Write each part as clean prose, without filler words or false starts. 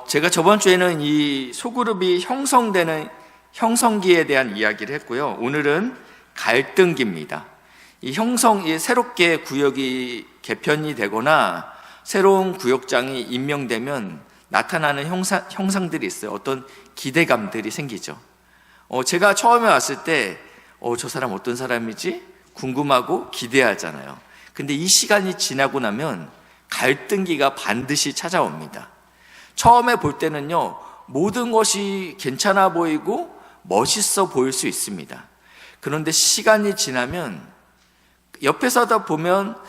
제가 저번 주에는 이 소그룹이 형성되는 형성기에 대한 이야기를 했고요. 오늘은 갈등기입니다. 이 새롭게 구역이 개편이 되거나 새로운 구역장이 임명되면 나타나는 형상들이 있어요. 어떤 기대감들이 생기죠. 제가 처음에 왔을 때, 저 사람 어떤 사람이지? 궁금하고 기대하잖아요. 근데 이 시간이 지나고 나면 갈등기가 반드시 찾아옵니다. 처음에 볼 때는요, 모든 것이 괜찮아 보이고 멋있어 보일 수 있습니다. 그런데 시간이 지나면 옆에서 다 보면,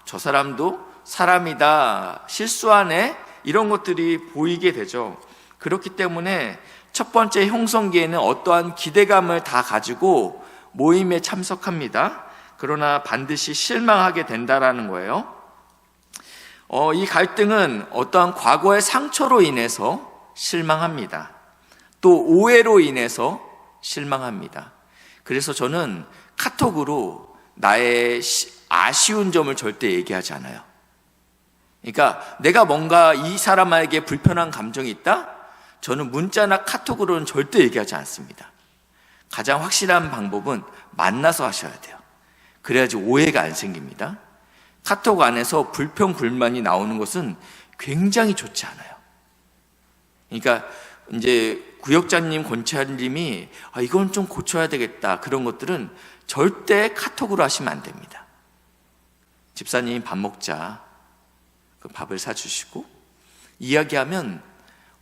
저 사람도 사람이다, 실수하네, 이런 것들이 보이게 되죠. 그렇기 때문에 첫 번째 형성기에는 어떠한 기대감을 다 가지고 모임에 참석합니다. 그러나 반드시 실망하게 된다라는 거예요. 이 갈등은 어떠한 과거의 상처로 인해서 실망합니다. 또 오해로 인해서 실망합니다. 그래서 저는 카톡으로 나의 아쉬운 점을 절대 얘기하지 않아요. 그러니까 내가 뭔가 이 사람에게 불편한 감정이 있다? 저는 문자나 카톡으로는 절대 얘기하지 않습니다. 가장 확실한 방법은 만나서 하셔야 돼요. 그래야지 오해가 안 생깁니다. 카톡 안에서 불평, 불만이 나오는 것은 굉장히 좋지 않아요. 그러니까 이제 구역장님, 권차님이 이건 좀 고쳐야 되겠다, 그런 것들은 절대 카톡으로 하시면 안 됩니다. 집사님 밥 먹자. 그 밥을 사주시고 이야기하면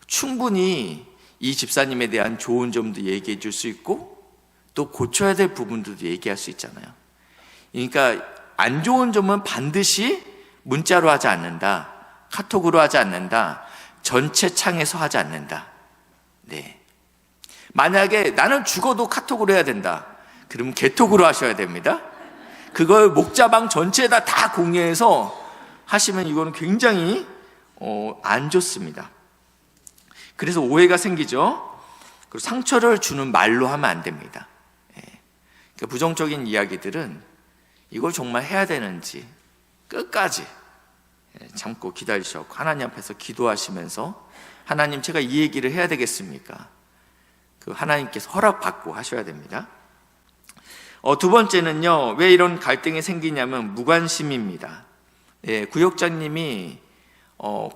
충분히 이 집사님에 대한 좋은 점도 얘기해 줄 수 있고 또 고쳐야 될 부분들도 얘기할 수 있잖아요. 그러니까 안 좋은 점은 반드시 문자로 하지 않는다, 카톡으로 하지 않는다, 전체 창에서 하지 않는다. 네. 만약에 나는 죽어도 카톡으로 해야 된다, 그러면 개톡으로 하셔야 됩니다. 그걸 목자방 전체에다 다 공유해서 하시면 이거는 굉장히 안 좋습니다. 그래서 오해가 생기죠. 그리고 상처를 주는 말로 하면 안 됩니다. 그러니까 부정적인 이야기들은 이걸 정말 해야 되는지 끝까지 참고 기다리셨고 하나님 앞에서 기도하시면서 하나님, 제가 이 얘기를 해야 되겠습니까? 그 하나님께서 허락받고 하셔야 됩니다. 두 번째는요, 왜 이런 갈등이 생기냐면 무관심입니다. 구역장님이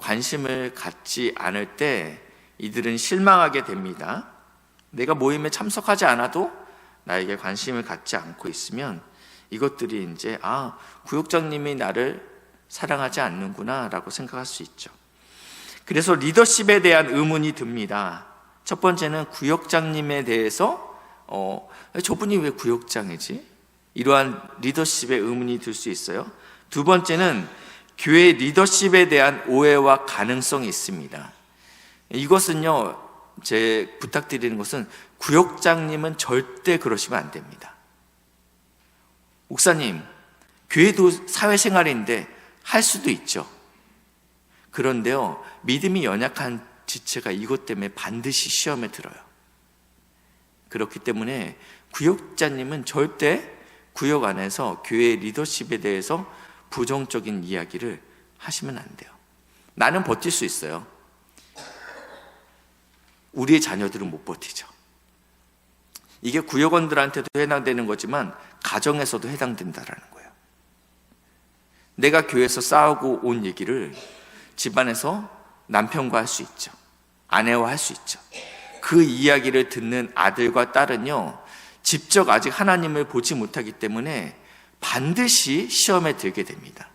관심을 갖지 않을 때 이들은 실망하게 됩니다. 내가 모임에 참석하지 않아도 나에게 관심을 갖지 않고 있으면 이것들이 이제 구역장님이 나를 사랑하지 않는구나 라고 생각할 수 있죠. 그래서 리더십에 대한 의문이 듭니다. 첫 번째는 구역장님에 대해서 저분이 왜 구역장이지? 이러한 리더십에 의문이 들 수 있어요. 두 번째는 교회 리더십에 대한 오해와 가능성이 있습니다. 이것은요, 제 부탁드리는 것은 구역장님은 절대 그러시면 안 됩니다. 목사님, 교회도 사회생활인데 할 수도 있죠. 그런데요, 믿음이 연약한 지체가 이것 때문에 반드시 시험에 들어요. 그렇기 때문에 구역자님은 절대 구역 안에서 교회의 리더십에 대해서 부정적인 이야기를 하시면 안 돼요. 나는 버틸 수 있어요. 우리의 자녀들은 못 버티죠. 이게 구역원들한테도 해당되는 거지만 가정에서도 해당된다라는 거예요. 내가 교회에서 싸우고 온 얘기를 집안에서 남편과 할 수 있죠. 아내와 할 수 있죠. 그 이야기를 듣는 아들과 딸은요, 직접 아직 하나님을 보지 못하기 때문에 반드시 시험에 들게 됩니다.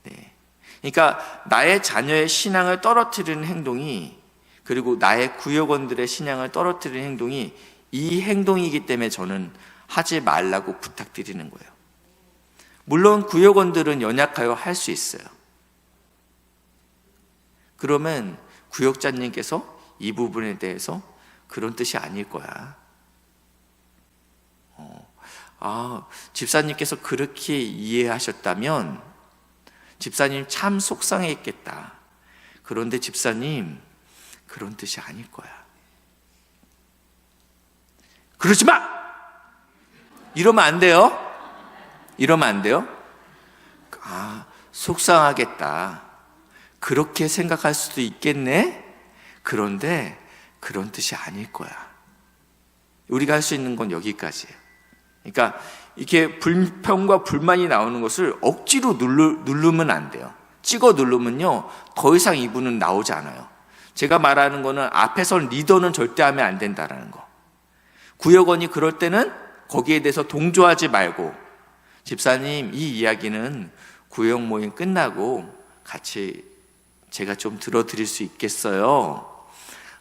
네. 그러니까 나의 자녀의 신앙을 떨어뜨리는 행동이, 그리고 나의 구역원들의 신앙을 떨어뜨리는 행동이 이 행동이기 때문에 저는 하지 말라고 부탁드리는 거예요. 물론 구역원들은 연약하여 할 수 있어요. 그러면 구역자님께서 이 부분에 대해서 그런 뜻이 아닐 거야. 집사님께서 그렇게 이해하셨다면 집사님 참 속상했겠다. 그런데 집사님, 그런 뜻이 아닐 거야. 그러지 마! 이러면 안 돼요. 이러면 안 돼요. 속상하겠다. 그렇게 생각할 수도 있겠네? 그런데 그런 뜻이 아닐 거야. 우리가 할 수 있는 건 여기까지예요. 그러니까 이렇게 불평과 불만이 나오는 것을 억지로 누르면 안 돼요. 찍어 누르면요, 더 이상 이분은 나오지 않아요. 제가 말하는 거는 앞에 선 리더는 절대 하면 안 된다라는 거. 구역원이 그럴 때는 거기에 대해서 동조하지 말고, 집사님, 이 이야기는 구역 모임 끝나고 같이 제가 좀 들어드릴 수 있겠어요?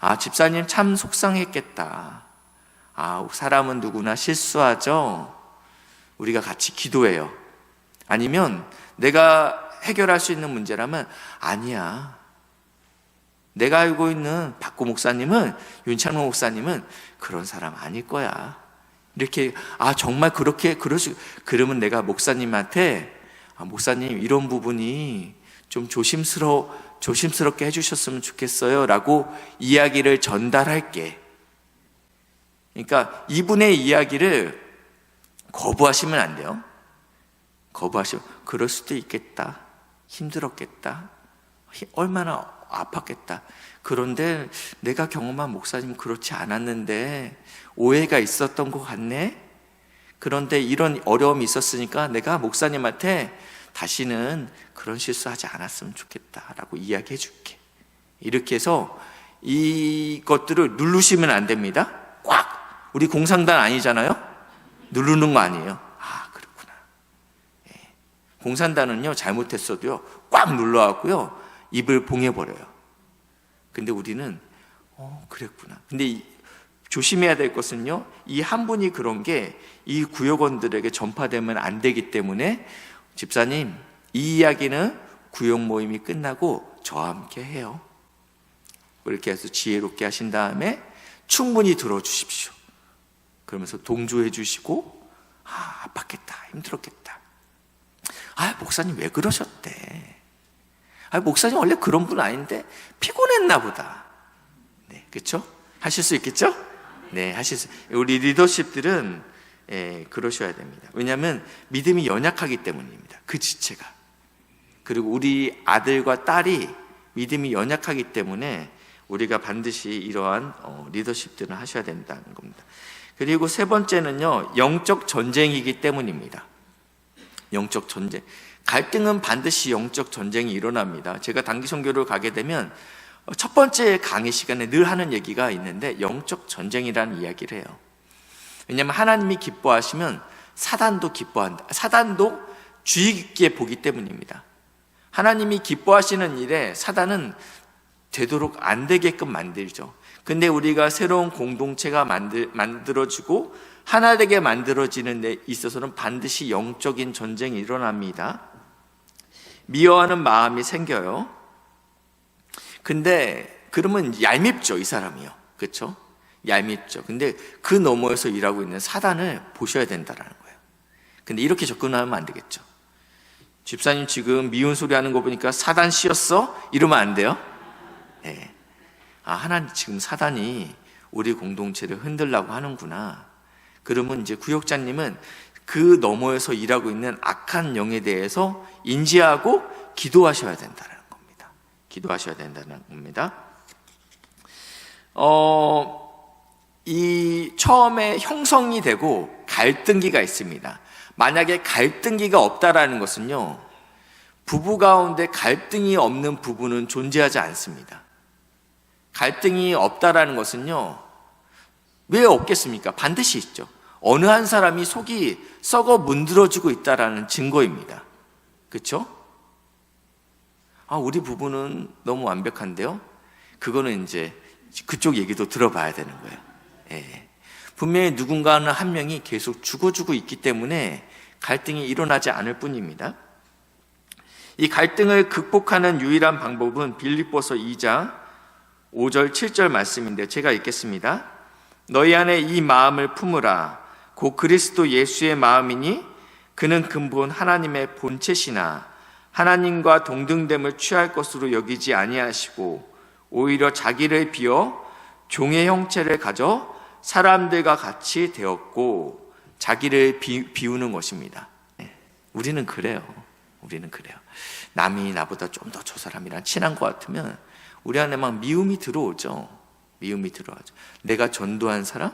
아, 집사님 참 속상했겠다. 아, 사람은 누구나 실수하죠? 우리가 같이 기도해요. 아니면 내가 해결할 수 있는 문제라면, 아니야, 내가 알고 있는 박구 목사님은, 윤창로 목사님은 그런 사람 아닐 거야. 이렇게, 아, 정말 그렇게 그러면 내가 목사님한테, 아, 목사님 이런 부분이 좀 조심스럽게 해주셨으면 좋겠어요 라고 이야기를 전달할게. 그러니까 이분의 이야기를 거부하시면 안 돼요. 그럴 수도 있겠다, 힘들었겠다, 얼마나 아팠겠다. 그런데 내가 경험한 목사님 그렇지 않았는데 오해가 있었던 것 같네. 그런데 이런 어려움이 있었으니까 내가 목사님한테 다시는 그런 실수하지 않았으면 좋겠다라고 이야기해 줄게. 이렇게 해서 이것들을 누르시면 안 됩니다. 꽉! 우리 공상단 아니잖아요? 누르는 거 아니에요. 아, 그렇구나. 예. 공산단은요, 잘못했어도요, 꽉 눌러갖고요, 입을 봉해버려요. 근데 우리는, 그랬구나. 근데 조심해야 될 것은요, 이 한 분이 그런 게 이 구역원들에게 전파되면 안 되기 때문에, 집사님, 이 이야기는 구역 모임이 끝나고 저와 함께 해요. 그렇게 해서 지혜롭게 하신 다음에 충분히 들어주십시오. 그러면서 동조해 주시고, 아, 아팠겠다, 힘들었겠다. 아, 목사님 왜 그러셨대? 아, 목사님 원래 그런 분 아닌데 피곤했나 보다. 네, 그렇죠? 하실 수 있겠죠? 네, 하실 수. 우리 리더십들은 그러셔야 됩니다. 왜냐하면 믿음이 연약하기 때문입니다. 그 지체가. 그리고 우리 아들과 딸이 믿음이 연약하기 때문에 우리가 반드시 이러한 리더십들을 하셔야 된다는 겁니다. 그리고 세 번째는요, 영적 전쟁이기 때문입니다. 영적 전쟁. 갈등은 반드시 영적 전쟁이 일어납니다. 제가 단기 선교를 가게 되면 첫 번째 강의 시간에 늘 하는 얘기가 있는데, 영적 전쟁이라는 이야기를 해요. 왜냐하면 하나님이 기뻐하시면 사단도 기뻐한다. 사단도 주의 깊게 보기 때문입니다. 하나님이 기뻐하시는 일에 사단은 되도록 안 되게끔 만들죠. 근데 우리가 새로운 공동체가 만들어지고 하나 되게 만들어지는 데 있어서는 반드시 영적인 전쟁이 일어납니다. 미워하는 마음이 생겨요. 근데 그러면 얄밉죠, 이 사람이요. 그렇죠? 얄밉죠. 근데 그 너머에서 일하고 있는 사단을 보셔야 된다는 거예요. 근데 이렇게 접근하면 안 되겠죠. 집사님 지금 미운 소리 하는 거 보니까 사단 씌었어? 이러면 안 돼요. 네. 아, 하나님 지금 사단이 우리 공동체를 흔들려고 하는구나. 그러면 이제 구역장님은 그 너머에서 일하고 있는 악한 영에 대해서 인지하고 기도하셔야 된다는 겁니다. 기도하셔야 된다는 겁니다. 이 처음에 형성이 되고 갈등기가 있습니다. 만약에 갈등기가 없다라는 것은요, 부부 가운데 갈등이 없는 부부는 존재하지 않습니다. 갈등이 없다라는 것은요, 왜 없겠습니까? 반드시 있죠. 어느 한 사람이 속이 썩어 문드러지고 있다라는 증거입니다. 그렇죠? 아, 우리 부부는 너무 완벽한데요? 그거는 이제 그쪽 얘기도 들어봐야 되는 거예요. 예. 분명히 누군가는 한 명이 계속 죽어주고 있기 때문에 갈등이 일어나지 않을 뿐입니다. 이 갈등을 극복하는 유일한 방법은 빌립보서 2장 5절 7절 말씀인데 제가 읽겠습니다. 너희 안에 이 마음을 품으라. 곧 그리스도 예수의 마음이니 그는 근본 하나님의 본체시나 하나님과 동등됨을 취할 것으로 여기지 아니하시고 오히려 자기를 비워 종의 형체를 가져 사람들과 같이 되었고 자기를 비우는 것입니다. 우리는 그래요. 우리는 그래요. 남이 나보다 좀 더 저 사람이랑 친한 것 같으면 우리 안에 막 미움이 들어오죠. 미움이 들어오죠. 내가 전도한 사람?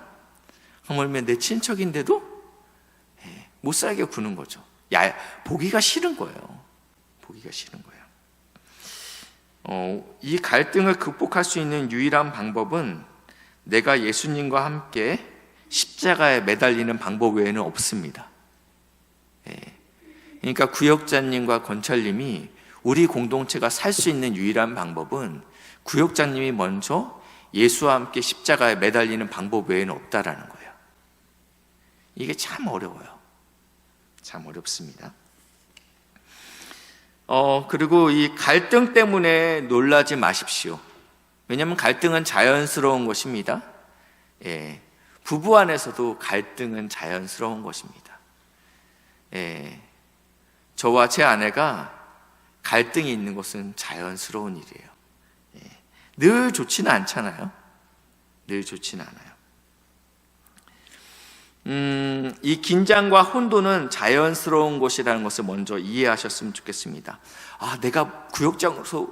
하물며 내 친척인데도 못 살게 구는 거죠. 보기가 싫은 거예요. 보기가 싫은 거예요. 이 갈등을 극복할 수 있는 유일한 방법은 내가 예수님과 함께 십자가에 매달리는 방법 외에는 없습니다. 그러니까 구역자님과 권찰님이 우리 공동체가 살 수 있는 유일한 방법은 구역자님이 먼저 예수와 함께 십자가에 매달리는 방법 외에는 없다라는 거예요. 이게 참 어려워요. 참 어렵습니다. 그리고 이 갈등 때문에 놀라지 마십시오. 왜냐하면 갈등은 자연스러운 것입니다. 부부 안에서도 갈등은 자연스러운 것입니다. 저와 제 아내가 갈등이 있는 것은 자연스러운 일이에요. 늘 좋지는 않잖아요. 늘 좋지는 않아요. 이 긴장과 혼돈은 자연스러운 것이라는 것을 먼저 이해하셨으면 좋겠습니다. 내가 구역장으로서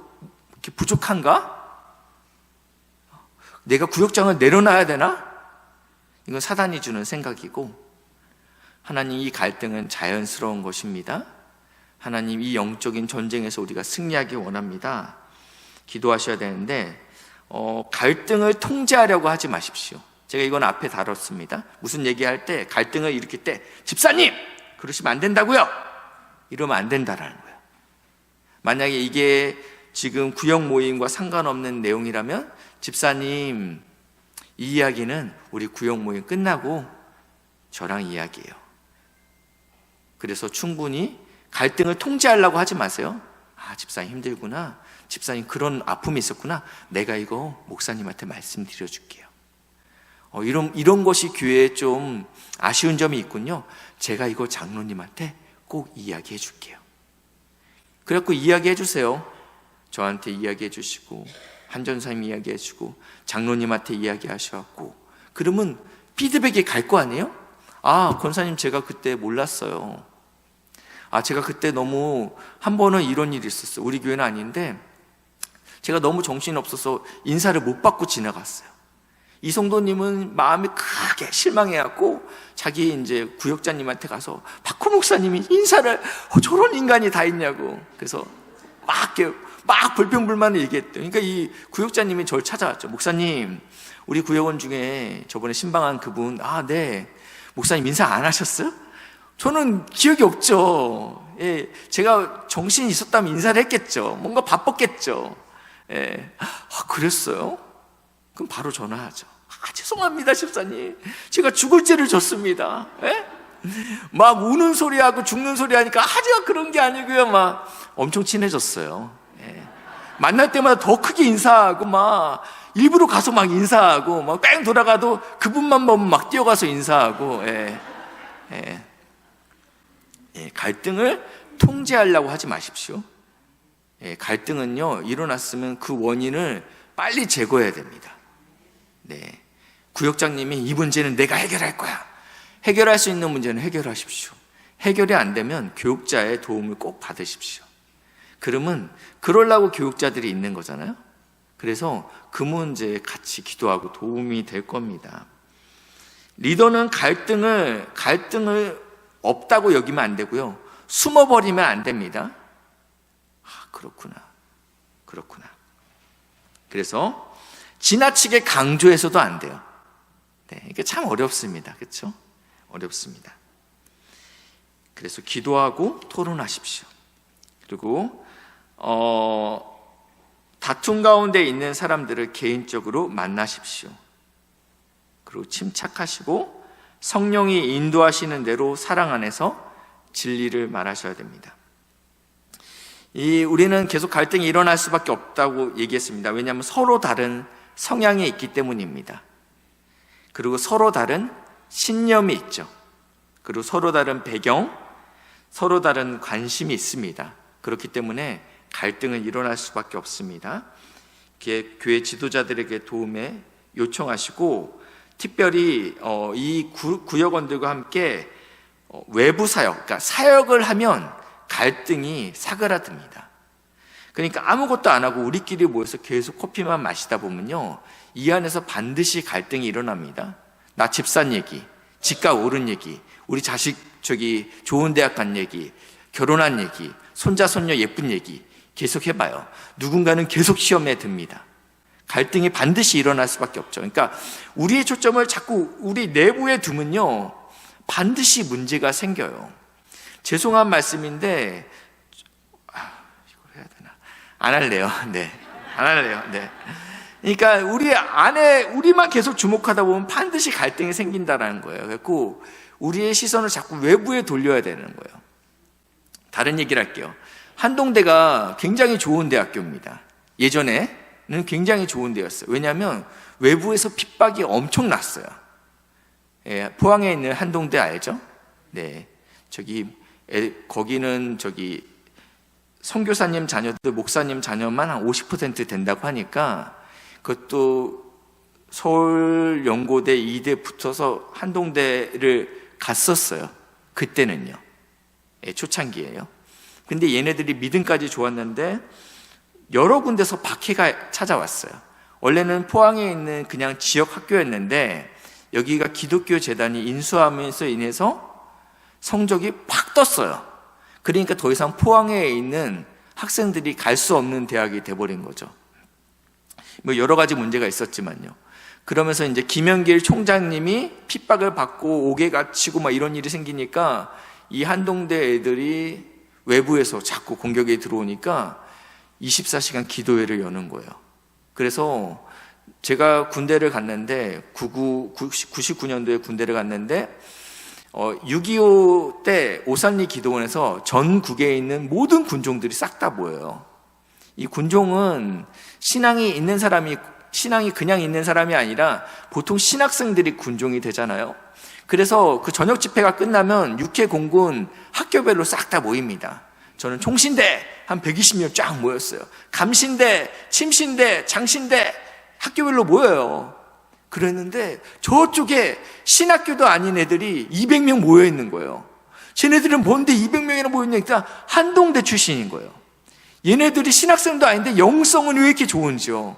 이렇게 부족한가? 내가 구역장을 내려놔야 되나? 이건 사단이 주는 생각이고, 하나님 이 갈등은 자연스러운 것입니다. 하나님 이 영적인 전쟁에서 우리가 승리하기 원합니다. 기도하셔야 되는데 갈등을 통제하려고 하지 마십시오. 제가 이건 앞에 다뤘습니다. 무슨 얘기할 때 갈등을 일으킬 때 집사님! 그러시면 안 된다고요. 이러면 안 된다라는 거예요. 만약에 이게 지금 구역 모임과 상관없는 내용이라면 집사님, 이 이야기는 우리 구역 모임 끝나고 저랑 이야기해요. 그래서 충분히 갈등을 통제하려고 하지 마세요. 집사님 힘들구나. 집사님 그런 아픔이 있었구나. 내가 이거 목사님한테 말씀드려줄게요. 이런 것이 교회에 좀 아쉬운 점이 있군요. 제가 이거 장로님한테 꼭 이야기해 줄게요. 그래갖고 이야기해 주세요. 저한테 이야기해 주시고 한전사님 이야기해 주고 장로님한테 이야기하셔갖고 그러면 피드백이 갈 거 아니에요? 권사님 제가 그때 몰랐어요. 제가 그때 너무 한 번은 이런 일이 있었어요. 우리 교회는 아닌데 제가 너무 정신이 없어서 인사를 못 받고 지나갔어요. 이 성도님은 마음이 크게 실망해갖고 자기 이제 구역자님한테 가서 박호 목사님이 인사를 저런 인간이 다 있냐고 그래서 막 불평불만을 얘기했대요. 그러니까 이 구역자님이 저를 찾아왔죠. 목사님, 우리 구역원 중에 저번에 신방한 그분, 네, 목사님 인사 안 하셨어요? 저는 기억이 없죠. 제가 정신이 있었다면 인사를 했겠죠. 뭔가 바빴겠죠. 그랬어요? 그럼 바로 전화하죠. 죄송합니다, 집사님. 제가 죽을 죄를 졌습니다. 막 우는 소리하고 죽는 소리 하니까 제가 그런 게 아니고요. 막 엄청 친해졌어요. 만날 때마다 더 크게 인사하고 막 일부러 가서 막 인사하고 막 뺑 돌아가도 그분만 보면 막 뛰어가서 인사하고 갈등을 통제하려고 하지 마십시오. 갈등은요 일어났으면 그 원인을 빨리 제거해야 됩니다. 구역장님이 이 문제는 내가 해결할 거야. 해결할 수 있는 문제는 해결하십시오. 해결이 안 되면 교육자의 도움을 꼭 받으십시오. 그러면 그러려고 교육자들이 있는 거잖아요. 그래서 그 문제에 같이 기도하고 도움이 될 겁니다. 리더는 갈등을 없다고 여기면 안 되고요. 숨어버리면 안 됩니다. 그렇구나. 그래서 지나치게 강조해서도 안 돼요. 이게 참 어렵습니다. 그렇죠? 어렵습니다. 그래서 기도하고 토론하십시오. 그리고 다툼 가운데 있는 사람들을 개인적으로 만나십시오. 그리고 침착하시고 성령이 인도하시는 대로 사랑 안에서 진리를 말하셔야 됩니다. 우리는 계속 갈등이 일어날 수밖에 없다고 얘기했습니다. 왜냐하면 서로 다른 성향이 있기 때문입니다. 그리고 서로 다른 신념이 있죠. 그리고 서로 다른 배경, 서로 다른 관심이 있습니다. 그렇기 때문에 갈등은 일어날 수밖에 없습니다. 교회 지도자들에게 도움에 요청하시고 특별히 이 구역원들과 함께 외부 사역, 그러니까 사역을 하면 갈등이 사그라듭니다. 그러니까 아무것도 안 하고 우리끼리 모여서 계속 커피만 마시다 보면요, 이 안에서 반드시 갈등이 일어납니다. 나 집 산 얘기, 집값 오른 얘기, 우리 자식 좋은 대학 간 얘기, 결혼한 얘기, 손자 손녀 예쁜 얘기 계속 해봐요. 누군가는 계속 시험에 듭니다. 갈등이 반드시 일어날 수밖에 없죠. 그러니까 우리의 초점을 자꾸 우리 내부에 두면요, 반드시 문제가 생겨요. 죄송한 말씀인데 이걸 해야 되나? 안 할래요. 네, 안 할래요. 네. 그러니까 우리 안에 우리만 계속 주목하다 보면 반드시 갈등이 생긴다라는 거예요. 그래서 우리의 시선을 자꾸 외부에 돌려야 되는 거예요. 다른 얘기를 할게요. 한동대가 굉장히 좋은 대학교입니다. 예전에는 굉장히 좋은 데였어요. 왜냐하면 외부에서 핍박이 엄청났어요. 예, 포항에 있는 한동대 알죠? 네, 거기는 선교사님 자녀들, 목사님 자녀만 한 50% 된다고 하니까, 그것도 서울연고대, 이대 붙어서 한동대를 갔었어요. 그때는요. 예, 초창기예요. 근데 얘네들이 믿음까지 좋았는데 여러 군데서 박해가 찾아왔어요. 원래는 포항에 있는 그냥 지역 학교였는데 여기가 기독교 재단이 인수하면서 인해서 성적이 팍 떴어요. 그러니까 더 이상 포항에 있는 학생들이 갈 수 없는 대학이 돼버린 거죠. 뭐 여러 가지 문제가 있었지만요. 그러면서 이제 김영길 총장님이 핍박을 받고 옥에 갇히고 막 이런 일이 생기니까 이 한동대 애들이 외부에서 자꾸 공격이 들어오니까 24시간 기도회를 여는 거예요. 그래서 제가 군대를 갔는데 99년도에 군대를 갔는데 6.25 때 오산리 기도원에서 전국에 있는 모든 군종들이 싹 다 모여요. 이 군종은 신앙이 그냥 있는 사람이 아니라 보통 신학생들이 군종이 되잖아요. 그래서 그 저녁 집회가 끝나면 육해공군 학교별로 싹 다 모입니다. 저는 총신대 한 120명 쫙 모였어요. 감신대, 침신대, 장신대 학교별로 모여요. 그랬는데 저쪽에 신학교도 아닌 애들이 200명 모여 있는 거예요. 쟤네들은 뭔데 200명이나 모였냐니까 한동대 출신인 거예요. 얘네들이 신학생도 아닌데 영성은 왜 이렇게 좋은지요.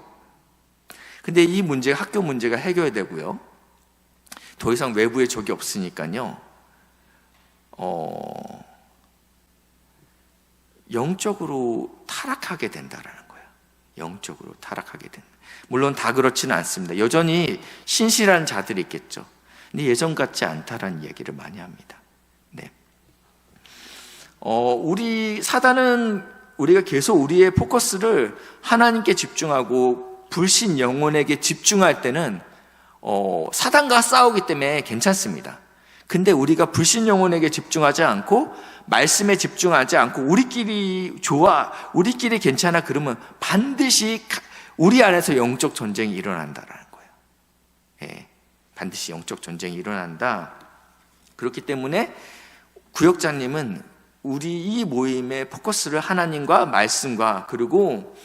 근데 이 학교 문제가 해결되고요. 더 이상 외부에 적이 없으니까요. 영적으로 타락하게 된다라는 거예요. 영적으로 타락하게 된다. 물론 다 그렇지는 않습니다. 여전히 신실한 자들이 있겠죠. 근데 예전 같지 않다라는 이야기를 많이 합니다. 네. 사단은 우리가 계속 우리의 포커스를 하나님께 집중하고 불신 영혼에게 집중할 때는 사단과 싸우기 때문에 괜찮습니다. 근데 우리가 불신 영혼에게 집중하지 않고 말씀에 집중하지 않고 우리끼리 좋아, 우리끼리 괜찮아 그러면 반드시 우리 안에서 영적 전쟁이 일어난다라는 거예요. 예, 반드시 영적 전쟁이 일어난다. 그렇기 때문에 구역장님은 우리 이 모임의 포커스를 하나님과 말씀과 그리고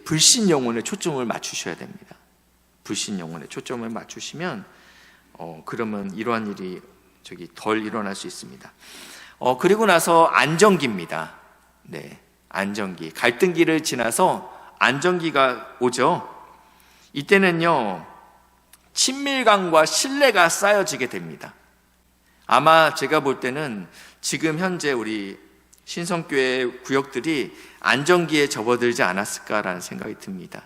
불신 영혼에 초점을 맞추셔야 됩니다. 불신 영혼에 초점을 맞추시면 그러면 이러한 일이 덜 일어날 수 있습니다. 그리고 나서 안정기입니다. 네, 안정기. 갈등기를 지나서 안정기가 오죠. 이때는요, 친밀감과 신뢰가 쌓여지게 됩니다. 아마 제가 볼 때는 지금 현재 우리 신성교회 구역들이 안정기에 접어들지 않았을까라는 생각이 듭니다.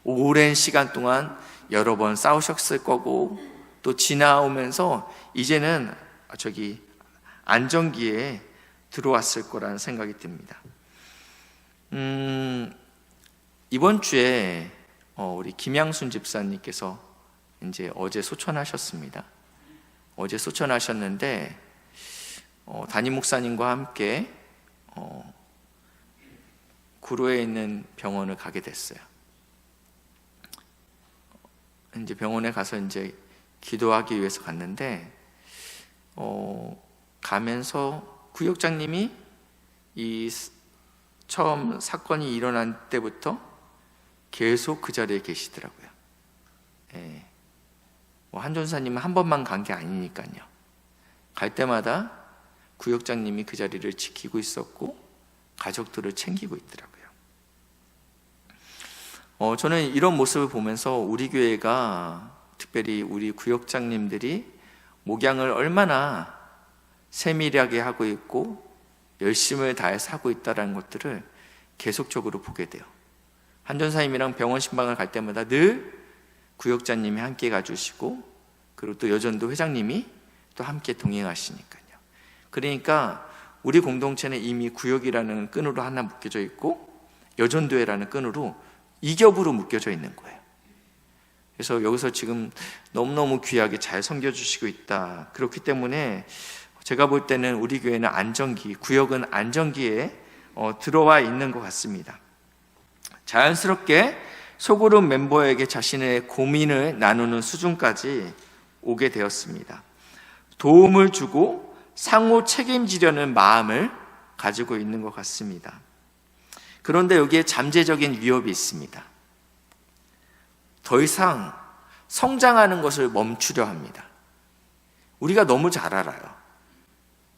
오랜 시간 동안 여러 번 싸우셨을 거고 또 지나오면서 이제는 안정기에 들어왔을 거라는 생각이 듭니다. 이번 주에 우리 김양순 집사님께서 이제 어제 소천하셨습니다. 어제 소천하셨는데 담임 목사님과 함께 구로에 있는 병원을 가게 됐어요. 이제 병원에 가서 이제 기도하기 위해서 갔는데 가면서 구역장님이 처음 사건이 일어난 때부터 계속 그 자리에 계시더라고요. 예. 한 전사님은 한 번만 간 게 아니니까요. 갈 때마다 구역장님이 그 자리를 지키고 있었고 가족들을 챙기고 있더라고요. 저는 이런 모습을 보면서 우리 교회가, 특별히 우리 구역장님들이 목양을 얼마나 세밀하게 하고 있고 열심을 다해서 하고 있다는 것들을 계속적으로 보게 돼요. 한전사님이랑 병원 신방을 갈 때마다 늘 구역장님이 함께 가주시고, 그리고 또 여전도 회장님이 또 함께 동행하시니까요. 그러니까 우리 공동체는 이미 구역이라는 끈으로 하나 묶여져 있고 여전도회라는 끈으로 이겹으로 묶여져 있는 거예요. 그래서 여기서 지금 너무너무 귀하게 잘 섬겨주시고 있다. 그렇기 때문에 제가 볼 때는 우리 교회는 안정기, 구역은 안정기에 들어와 있는 것 같습니다. 자연스럽게 소그룹 멤버에게 자신의 고민을 나누는 수준까지 오게 되었습니다. 도움을 주고 상호 책임지려는 마음을 가지고 있는 것 같습니다. 그런데 여기에 잠재적인 위협이 있습니다. 더 이상 성장하는 것을 멈추려 합니다. 우리가 너무 잘 알아요.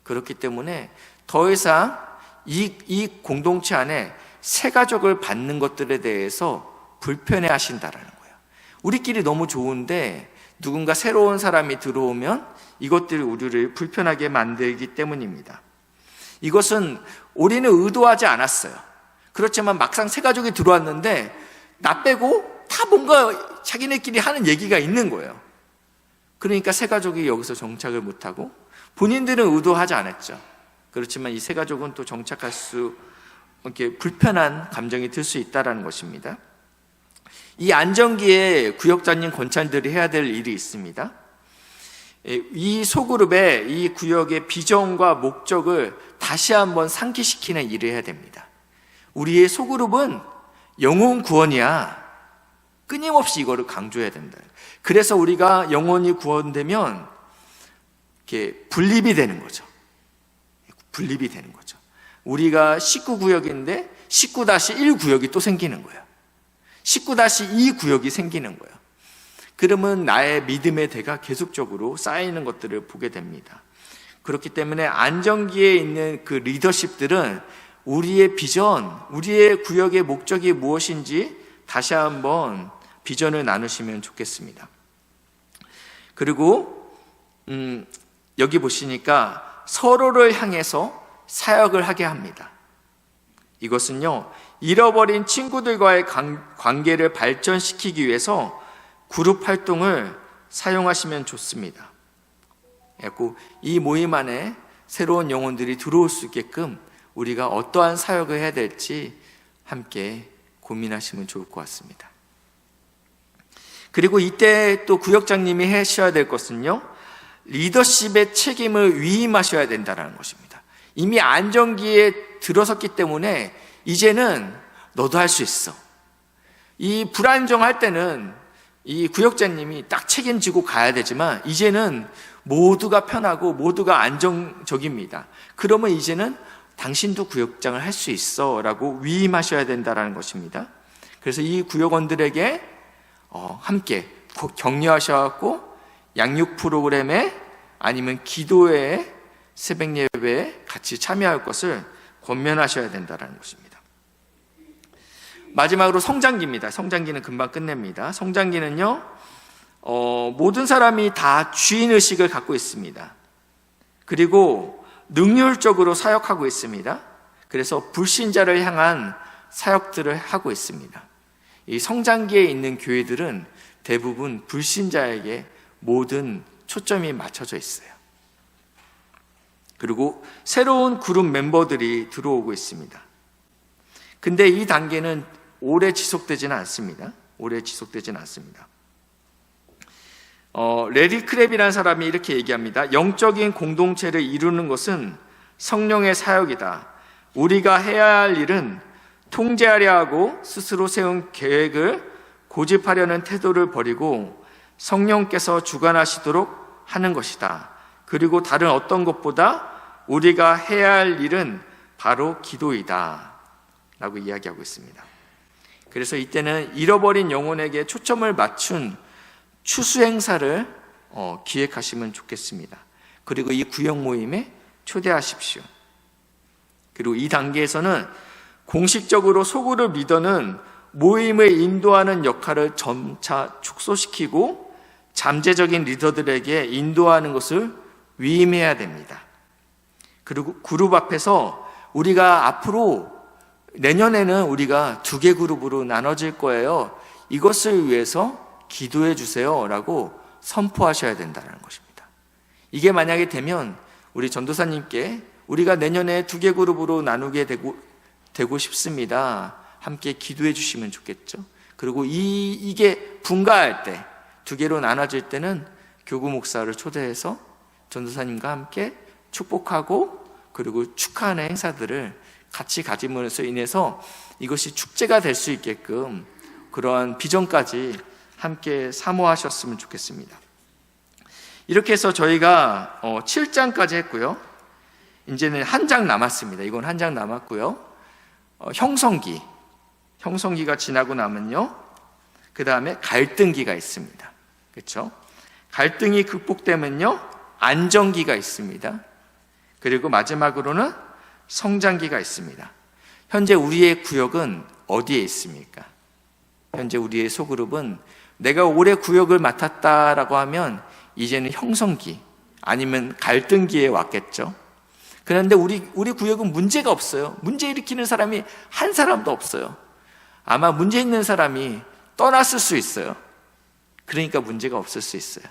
그렇기 때문에 더 이상 이 공동체 안에 새 가족을 받는 것들에 대해서 불편해 하신다라는 거예요. 우리끼리 너무 좋은데 누군가 새로운 사람이 들어오면 이것들이 우리를 불편하게 만들기 때문입니다. 이것은 우리는 의도하지 않았어요. 그렇지만 막상 새 가족이 들어왔는데 나 빼고 다 뭔가 자기네끼리 하는 얘기가 있는 거예요. 그러니까 새 가족이 여기서 정착을 못하고, 본인들은 의도하지 않았죠. 그렇지만 이 새 가족은 또 정착할 수, 이렇게 불편한 감정이 들 수 있다는 것입니다. 이 안정기에 구역장님, 권찬들이 해야 될 일이 있습니다. 이 소그룹의, 이 구역의 비전과 목적을 다시 한번 상기시키는 일을 해야 됩니다. 우리의 소그룹은 영혼 구원이야. 끊임없이 이거를 강조해야 된다. 그래서 우리가 영혼이 구원되면 이렇게 분립이 되는 거죠. 분립이 되는 거죠. 우리가 19구역인데 19-1구역이 또 생기는 거예요. 19-2구역이 생기는 거예요. 그러면 나의 믿음의 대가 계속적으로 쌓이는 것들을 보게 됩니다. 그렇기 때문에 안정기에 있는 그 리더십들은 우리의 비전, 우리의 구역의 목적이 무엇인지 다시 한번 비전을 나누시면 좋겠습니다. 그리고 여기 보시니까 서로를 향해서 사역을 하게 합니다. 이것은요, 잃어버린 친구들과의 관계를 발전시키기 위해서 그룹 활동을 사용하시면 좋습니다. 이 모임 안에 새로운 영혼들이 들어올 수 있게끔 우리가 어떠한 사역을 해야 될지 함께 고민하시면 좋을 것 같습니다. 그리고 이때 또 구역장님이 하셔야 될 것은요, 리더십의 책임을 위임하셔야 된다는 것입니다. 이미 안정기에 들어섰기 때문에 이제는 너도 할 수 있어. 이 불안정할 때는 이 구역장님이 딱 책임지고 가야 되지만 이제는 모두가 편하고 모두가 안정적입니다. 그러면 이제는 당신도 구역장을 할 수 있어 라고 위임하셔야 된다는 것입니다. 그래서 이 구역원들에게 함께 격려하셔갖고 양육 프로그램에 아니면 기도회, 새벽 예배에 같이 참여할 것을 권면하셔야 된다는 것입니다. 마지막으로 성장기입니다. 성장기는 금방 끝냅니다. 성장기는요, 모든 사람이 다 주인의식을 갖고 있습니다. 그리고 능률적으로 사역하고 있습니다. 그래서 불신자를 향한 사역들을 하고 있습니다. 이 성장기에 있는 교회들은 대부분 불신자에게 모든 초점이 맞춰져 있어요. 그리고 새로운 그룹 멤버들이 들어오고 있습니다. 근데 이 단계는 오래 지속되지는 않습니다. 오래 지속되지는 않습니다. 레리 크랩이라는 사람이 이렇게 얘기합니다. 영적인 공동체를 이루는 것은 성령의 사역이다. 우리가 해야 할 일은 통제하려 하고 스스로 세운 계획을 고집하려는 태도를 버리고 성령께서 주관하시도록 하는 것이다. 그리고 다른 어떤 것보다 우리가 해야 할 일은 바로 기도이다 라고 이야기하고 있습니다. 그래서 이때는 잃어버린 영혼에게 초점을 맞춘 추수 행사를 기획하시면 좋겠습니다. 그리고 이 구역 모임에 초대하십시오. 그리고 이 단계에서는 공식적으로 소그룹 리더는 모임을 인도하는 역할을 점차 축소시키고 잠재적인 리더들에게 인도하는 것을 위임해야 됩니다. 그리고 그룹 앞에서 우리가 앞으로 내년에는 우리가 2개 그룹으로 나눠질 거예요. 이것을 위해서 기도해 주세요 라고 선포하셔야 된다는 것입니다. 이게 만약에 되면 우리 전도사님께 우리가 내년에 2개 그룹으로 나누게 되고 싶습니다. 함께 기도해 주시면 좋겠죠. 그리고 이게 분가할 때 2개로 나눠질 때는 교구 목사를 초대해서 전도사님과 함께 축복하고 그리고 축하하는 행사들을 같이 가짐으로써 인해서 이것이 축제가 될 수 있게끔 그러한 비전까지 함께 사모하셨으면 좋겠습니다. 이렇게 해서 저희가 7장까지 했고요. 이제는 한 장 남았습니다. 이건 한 장 남았고요. 형성기가 지나고 나면요, 그 다음에 갈등기가 있습니다. 그렇죠? 갈등이 극복되면요, 안정기가 있습니다. 그리고 마지막으로는 성장기가 있습니다. 현재 우리의 구역은 어디에 있습니까? 현재 우리의 소그룹은 내가 올해 구역을 맡았다라고 하면 이제는 형성기 아니면 갈등기에 왔겠죠. 그런데 우리 구역은 문제가 없어요. 문제 일으키는 사람이 한 사람도 없어요. 아마 문제 있는 사람이 떠났을 수 있어요. 그러니까 문제가 없을 수 있어요.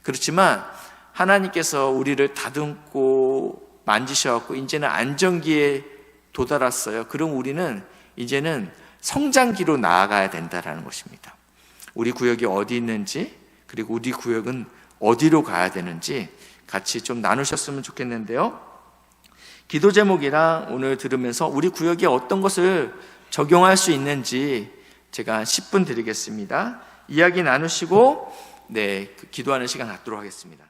그렇지만 하나님께서 우리를 다듬고 만지셔갖고 이제는 안정기에 도달했어요. 그럼 우리는 이제는 성장기로 나아가야 된다는 것입니다. 우리 구역이 어디 있는지, 그리고 우리 구역은 어디로 가야 되는지 같이 좀 나누셨으면 좋겠는데요. 기도 제목이랑 오늘 들으면서 우리 구역에 어떤 것을 적용할 수 있는지 제가 10분 드리겠습니다. 이야기 나누시고 기도하는 시간 갖도록 하겠습니다.